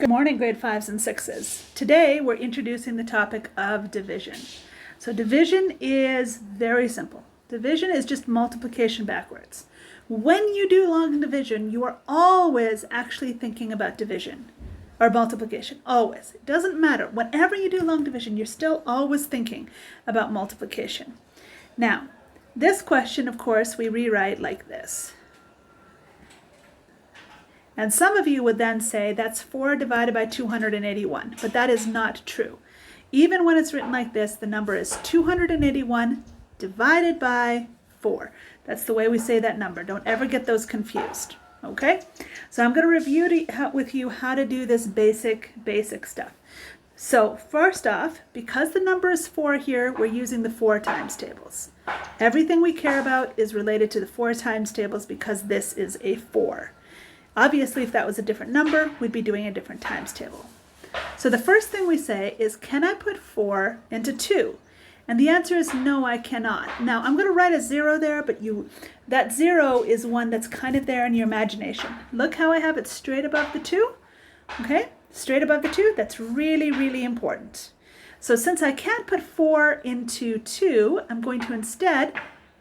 Good morning, grade 5s and 6s. Today we're introducing the topic of division. So division is very simple. Division is just multiplication backwards. When you do long division, you are always actually thinking about division or multiplication, always. It doesn't matter. Whenever you do long division, you're still always thinking about multiplication. Now, this question, of course, we rewrite like this. And some of you would then say that's 4 divided by 281, but that is not true. Even when it's written like this, the number is 281 divided by 4. That's the way we say that number. Don't ever get those confused, okay? So I'm going to review with you how to do this basic stuff. So first off, because the number is 4 here, we're using the 4 times tables. Everything we care about is related to the 4 times tables because this is a 4. Obviously, if that was a different number, we'd be doing a different times table. So the first thing we say is, can I put 4 into 2? And the answer is no, I cannot. Now, I'm going to write a 0 there, but that 0 is one that's kind of there in your imagination. Look how I have it straight above the 2. Okay, straight above the 2. That's really, really important. So since I can't put 4 into 2, I'm going to instead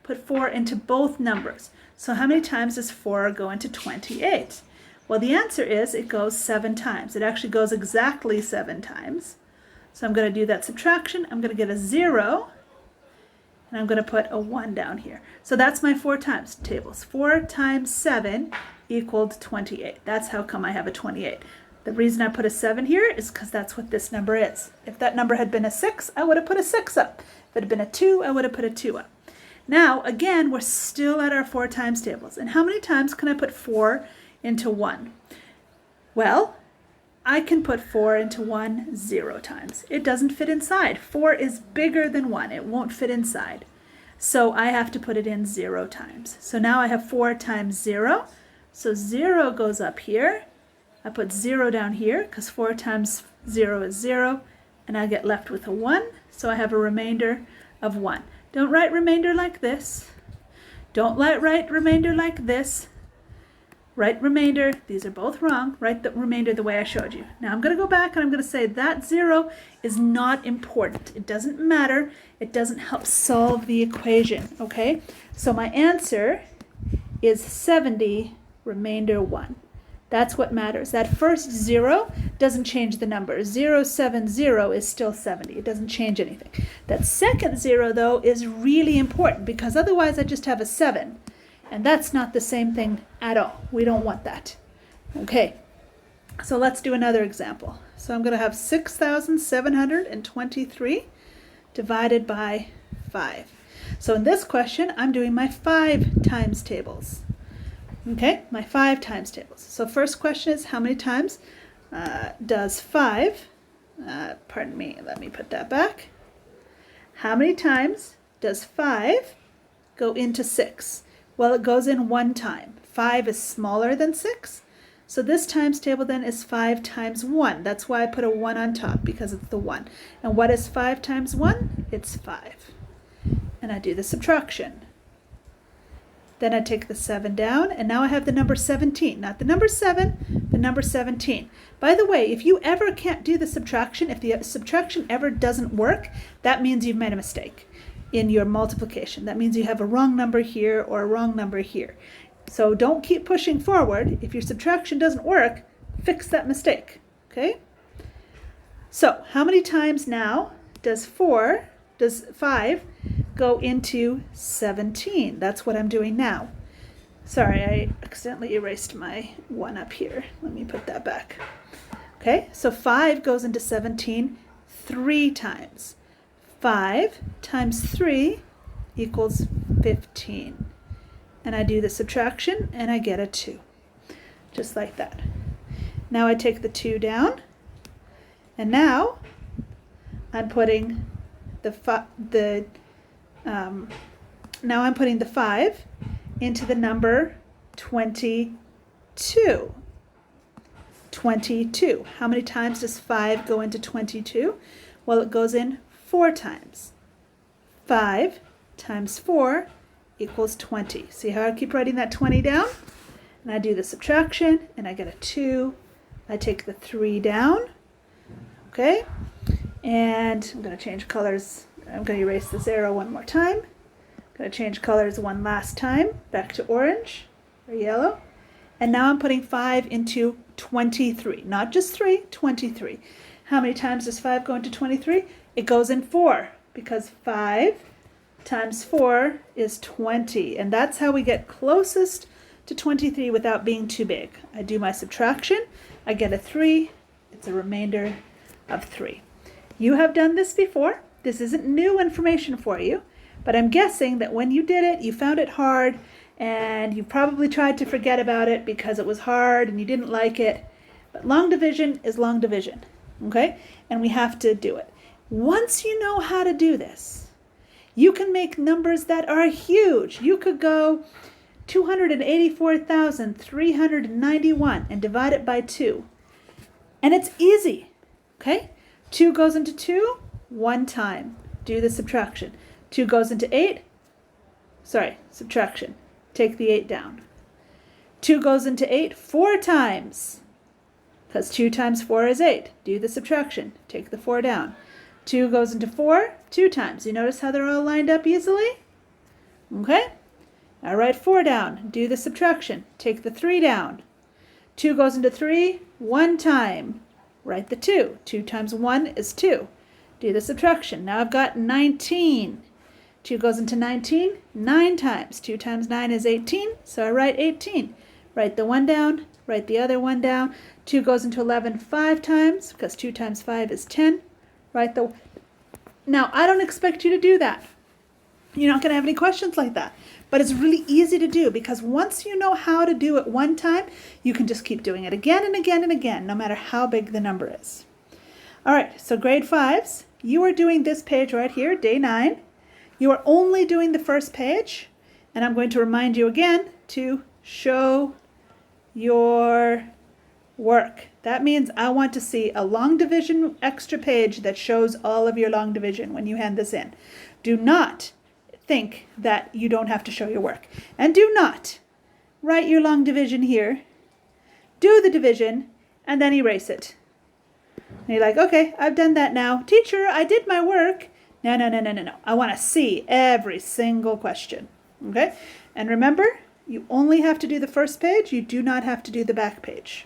put 4 into both numbers. So how many times does 4 go into 28? Well, the answer is it goes 7 times. It actually goes exactly 7 times. So I'm going to do that subtraction. I'm going to get a 0, and I'm going to put a 1 down here. So that's my 4 times tables. 4 times 7 equaled 28. That's how come I have a 28. The reason I put a 7 here is because that's what this number is. If that number had been a 6, I would have put a 6 up. If it had been a 2, I would have put a 2 up. Now, again, we're still at our 4 times tables. And how many times can I put 4 into 1? Well, I can put 4 into 1 0 times. It doesn't fit inside. 4 is bigger than 1. It won't fit inside. So I have to put it in 0 times. So now I have 4 times 0. So 0 goes up here. I put 0 down here because 4 times 0 is 0. And I get left with a 1. So I have a remainder of 1. Don't write remainder like this. Don't write remainder like this. Write remainder. These are both wrong. Write the remainder the way I showed you. Now I'm going to go back and I'm going to say that 0 is not important. It doesn't matter. It doesn't help solve the equation. Okay? So my answer is 70 remainder 1. That's what matters. That first 0 doesn't change the number. 070 is still 70. It doesn't change anything. That second 0, though, is really important because otherwise I just have a 7. And that's not the same thing at all. We don't want that. Okay, so let's do another example. So I'm going to have 6,723 divided by 5. So in this question, I'm doing my 5 times tables. Okay, my 5 times tables. So first question is, how many times does 5, pardon me, let me put that back. How many times does 5 go into 6? Well, it goes in 1 time. 5 is smaller than 6. So this times table then is 5 times 1. That's why I put a 1 on top, because it's the 1. And what is 5 times 1? It's 5. And I do the subtraction. Then I take the 7 down, and now I have the number 17. Not the number 7, the number 17. By the way, if you ever can't do the subtraction, if the subtraction ever doesn't work, that means you've made a mistake in your multiplication. That means you have a wrong number here or a wrong number here. So don't keep pushing forward. If your subtraction doesn't work, fix that mistake, okay? So how many times now does 5 go into 17? That's what I'm doing now. Sorry, I accidentally erased my 1 up here. Let me put that back. Okay, so 5 goes into 17 3 times. 5 times 3 equals 15. And I do the subtraction and I get a 2. Just like that. Now I take the 2 down. And now I'm putting the 5 into the number 22. 22. How many times does 5 go into 22? Well, it goes in 4 times. 5 times 4 equals 20. See how I keep writing that 20 down? And I do the subtraction, and I get a 2, I take the 3 down, okay? And I'm going to change colors. I'm going to erase this arrow one more time. I'm going to change colors one last time, back to orange or yellow. And now I'm putting 5 into 23, not just 3, 23. How many times does 5 go into 23? It goes in 4, because 5 times 4 is 20. And that's how we get closest to 23 without being too big. I do my subtraction, I get a 3, it's a remainder of 3. You have done this before. This isn't new information for you, but I'm guessing that when you did it, you found it hard, and you probably tried to forget about it because it was hard and you didn't like it. But long division is long division, okay? And we have to do it. Once you know how to do this, you can make numbers that are huge. You could go 284,391 and divide it by 2. And it's easy, okay? 2 goes into 2 one time. Do the subtraction. 2 goes into 8. Subtraction. Take the 8 down. 2 goes into 8 4 times. Because 2 times 4 is 8. Do the subtraction. Take the 4 down. 2 goes into 4 2 times. You notice how they're all lined up easily? Okay? Now write 4 down. Do the subtraction. Take the 3 down. 2 goes into 3 1 time. Write the 2. 2 times 1 is 2. Do the subtraction. Now I've got 19. 2 goes into 19 9 times. 2 times 9 is 18, so I write 18. Write the 1 down. Write the other 1 down. 2 goes into 11 5 times, because 2 times 5 is 10. Write the... Now, I don't expect you to do that. You're not going to have any questions like that. But it's really easy to do, because once you know how to do it one time, you can just keep doing it again and again and again, no matter how big the number is. All right, so grade 5s, you are doing this page right here, day 9. You are only doing the first page, and I'm going to remind you again to show your work. That means I want to see a long division extra page that shows all of your long division when you hand this in. Do not think that you don't have to show your work. And do not write your long division here, do the division, and then erase it. And you're like, okay, I've done that now. Teacher, I did my work. No. I want to see every single question. Okay? And remember, you only have to do the first page. You do not have to do the back page.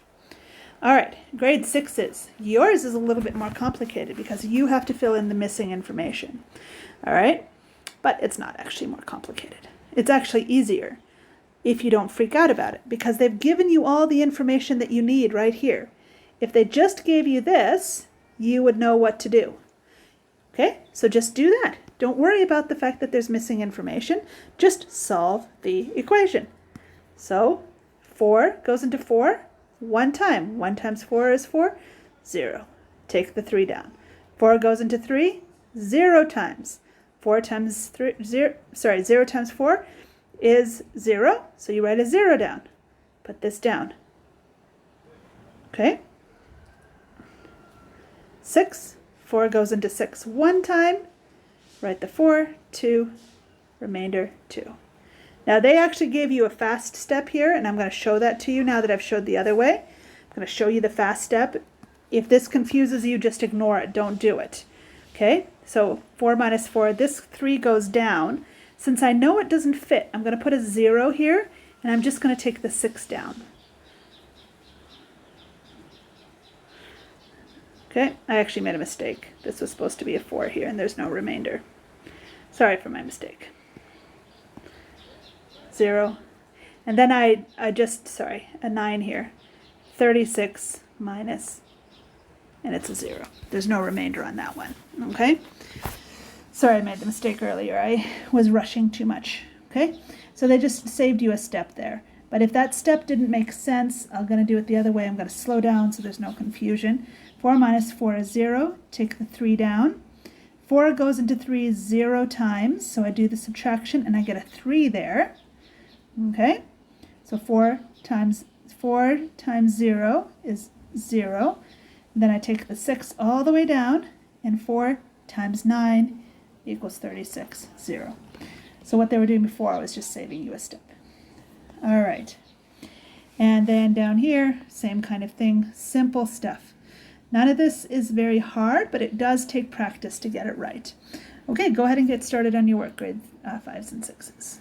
All right, grade 6s. Yours is a little bit more complicated because you have to fill in the missing information. All right? But it's not actually more complicated. It's actually easier if you don't freak out about it, because they've given you all the information that you need right here. If they just gave you this, you would know what to do. Okay, so just do that. Don't worry about the fact that there's missing information. Just solve the equation. So 4 goes into 4 one time. 1 times 4 is 4, 0. Take the 3 down. 4 goes into 3, 0 times. 4 times 3, 0 times 4 is 0, so you write a 0 down. Put this down. Okay? 6, 4 goes into 6 one time. Write the 4, 2, remainder 2. Now they actually gave you a fast step here, and I'm going to show that to you now that I've showed the other way. I'm going to show you the fast step. If this confuses you, just ignore it. Don't do it. Okay? So 4 minus 4, this 3 goes down. Since I know it doesn't fit, I'm going to put a 0 here, and I'm just going to take the 6 down. Okay, I actually made a mistake. This was supposed to be a 4 here, and there's no remainder. Sorry for my mistake. 0. And then a 9 here. 36 minus, and it's a 0. There's no remainder on that one. Okay? Sorry, I made the mistake earlier. I was rushing too much. Okay? So they just saved you a step there. But if that step didn't make sense, I'm going to do it the other way. I'm going to slow down so there's no confusion. 4 minus 4 is 0. Take the 3 down. 4 goes into 3 0 times, so I do the subtraction and I get a 3 there. Okay? So 4 times 0 is 0. Then I take the 6 all the way down, and 4 times 9 equals 36, 0. So what they were doing before, I was just saving you a step. All right. And then down here, same kind of thing, simple stuff. None of this is very hard, but it does take practice to get it right. Okay, go ahead and get started on your work, grade 5s and 6s.